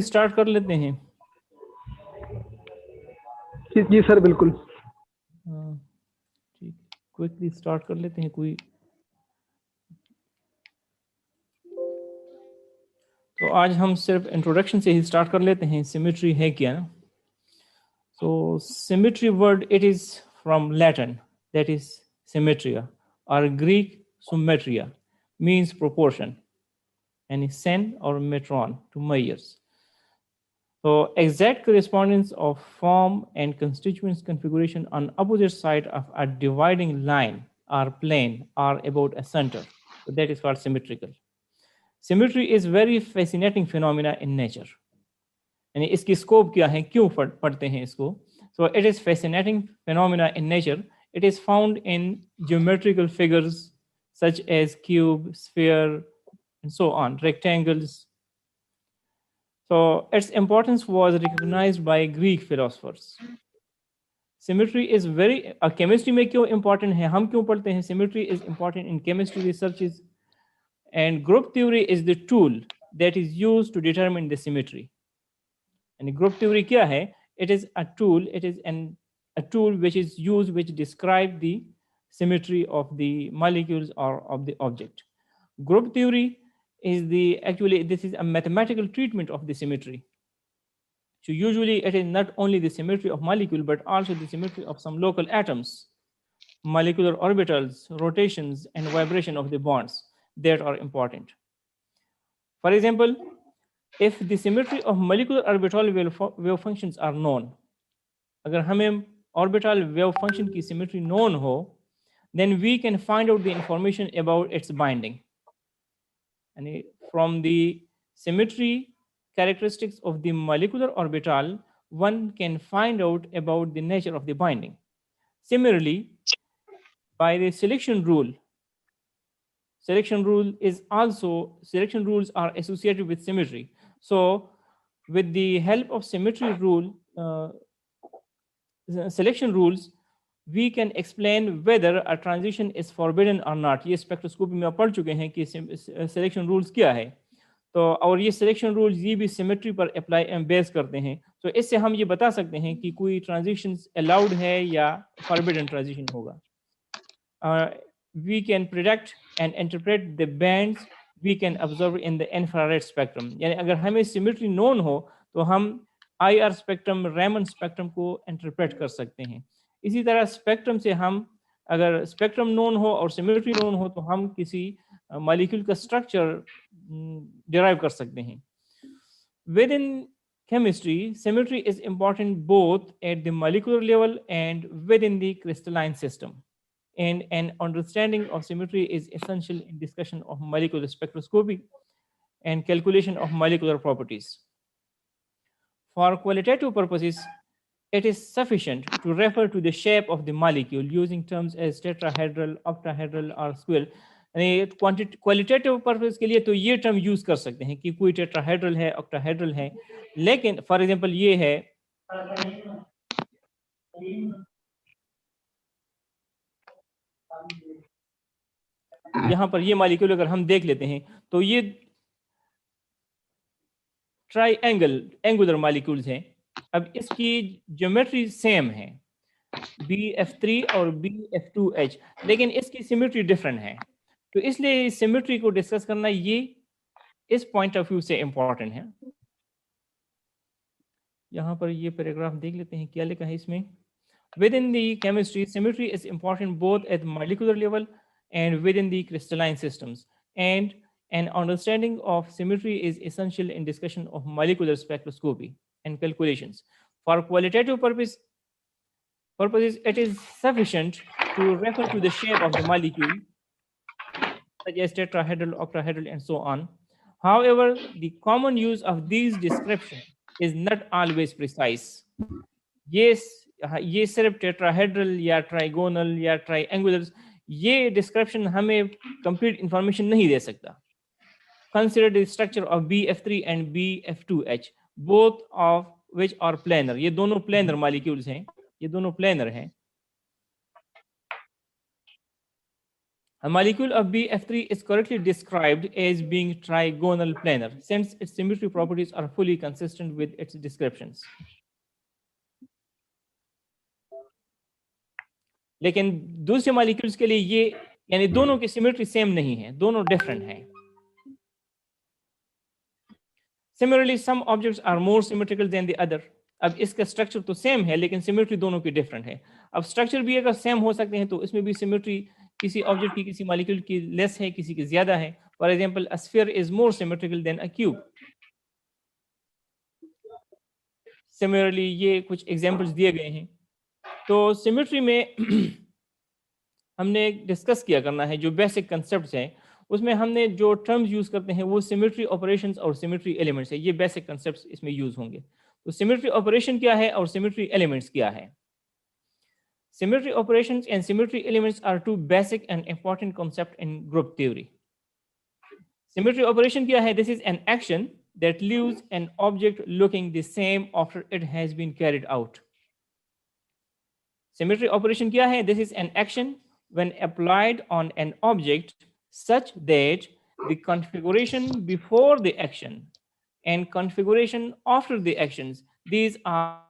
Start कर लेते हैं। जी सर बिल्कुल। ठीक, क्विकली स्टार्ट कर लेते हैं। कोई तो आज हम सिर्फ इंट्रोडक्शन से ही स्टार्ट कर लेते हैं। सिमेट्री है क्या ना? So symmetry word, it is from Latin, that is symmetria, or Greek symmetria, means proportion, and sen or metron to measures. So exact correspondence of form and constituents configuration on opposite side of a dividing line or plane or about a center. So that is called symmetrical. Symmetry is very fascinating phenomena in nature. यानी इसकी scope क्या है, क्यों पढ़ते हैं इसको? So it is fascinating phenomena in nature. It is found in geometrical figures such as cube, sphere, and so on, rectangles. So its importance was recognized by Greek philosophers. Symmetry is very chemistry में क्यों important है, हम क्यों पढ़ते हैं? Symmetry is important in chemistry researches, and group theory is the tool that is used to determine the symmetry. And group theory क्या है? It is a tool. It is a tool which is used, which describe the symmetry of the molecules or of the object. Group theory is this is a mathematical treatment of the symmetry. So usually it is not only the symmetry of molecule, but also the symmetry of some local atoms, molecular orbitals, rotations, and vibration of the bonds that are important. For example, if the symmetry of molecular orbital wave functions are known, अगर हमें orbital wave function की symmetry known हो, then we can find out the information about its binding. And from the symmetry characteristics of the molecular orbital, one can find out about the nature of the binding. Similarly, by the selection rules are associated with symmetry. So with the help of symmetry rule, selection rules, we can explain whether a transition is forbidden or not. ये spectroscopy में आप पढ़ चुके हैं कि selection rules क्या है। तो और ये सिलेक्शन रूल्स ये भी सिमेट्री पर अप्लाई बेस करते हैं। तो इससे हम ये बता सकते हैं कि कोई ट्रांजिशन अलाउड है या फॉरबिडन ट्रांजिशन होगा। We can predict and interpret the bands we can observe in the infrared spectrum. यानी अगर हमें सिमेट्री नोन हो तो हम IR स्पेक्ट्रम, रैमन स्पेक्ट्रम को इंटरप्रेट कर सकते हैं। इसी तरह स्पेक्ट्रम से हम अगर स्पेक्ट्रम नोन हो और सिमेट्री नोन हो तो हम किसी मॉलिक्यूल का स्ट्रक्चर डिराइव कर सकते हैं। Within chemistry, symmetry is important both at the molecular level and within the crystalline system. And an understanding of symmetry is essential in discussion of molecular spectroscopy and calculation of molecular properties. For qualitative purposes, it is sufficient to refer to the shape of the molecule using terms as tetrahedral, octahedral or square. Qualitative purpose के लिए तो ये term use कर सकते हैं कि कोई tetrahedral है, ऑक्टाहेड्रल है, लेकिन फॉर एग्जांपल ये है यहाँ पर ये मॉलिक्यूल अगर हम देख लेते हैं तो ये एंगुलर मॉलिक्यूल्स हैं। अब इसकी ज्योमेट्री सेम है BF3 और BF2H, लेकिन इसकी सिमेट्री डिफरेंट है। तो इसलिए सिमेट्री को डिस्कस करना ये इस पॉइंट ऑफ व्यू से इंपॉर्टेंट है। यहाँ पर ये पैराग्राफ देख लेते हैं क्या लिखा है इसमें। Within the chemistry, symmetry is important both at molecular level and within the crystalline systems. And an understanding of symmetry is essential in discussion of molecular spectroscopy and calculations. For qualitative purposes, it is sufficient to refer to the shape of the molecule, such as tetrahedral, octahedral, and so on. However, the common use of these descriptions is not always precise. Yes, ये सिर्फ tetrahedral या trigonal या triangular ये description हमें complete information नहीं दे सकता। Consider the structure of BF3 and BF2H, both of which are planar. ये दोनों planar molecules हैं, ये दोनों planar हैं। A molecule of BF3 is correctly described as being trigonal planar since its symmetry properties are fully consistent with its descriptions. लेकिन दूसरे molecules के लिए ये यानी दोनों की सिमेट्री सेम नहीं है, दोनों डिफरेंट हैं. Similarly, some objects are more symmetrical than the other. अब इसका स्ट्रक्चर तो सेम है लेकिन सिमेट्री दोनों की डिफरेंट है. अब स्ट्रक्चर भी अगर सेम हो सकते हैं तो इसमें भी सिमेट्री किसी ऑब्जेक्ट की किसी मॉलिक्यूल की लेस है, किसी की ज्यादा है. For example, a sphere is more symmetrical than a cube. Similarly ये कुछ एग्जांपल्स दिए गए हैं. तो सिमेट्री में हमने डिस्कस किया करना है जो बेसिक कंसेप्ट्स हैं, उसमें हमने जो टर्म्स यूज करते हैं वो सिमेट्री ऑपरेशंस और सिमेट्री एलिमेंट्स है. ये बेसिक कंसेप्ट्स इसमें यूज होंगे. तो सिमेट्री ऑपरेशन क्या है और सिमेट्री एलिमेंट्स क्या है? Symmetry operations and symmetry elements are two basic and important concepts in group theory. Symmetry operation क्या है? This is an action that leaves an object looking the same after it has been carried out. Symmetry operation क्या है? This is an action when applied on an object such that the configuration before the action and configuration after the actions, these are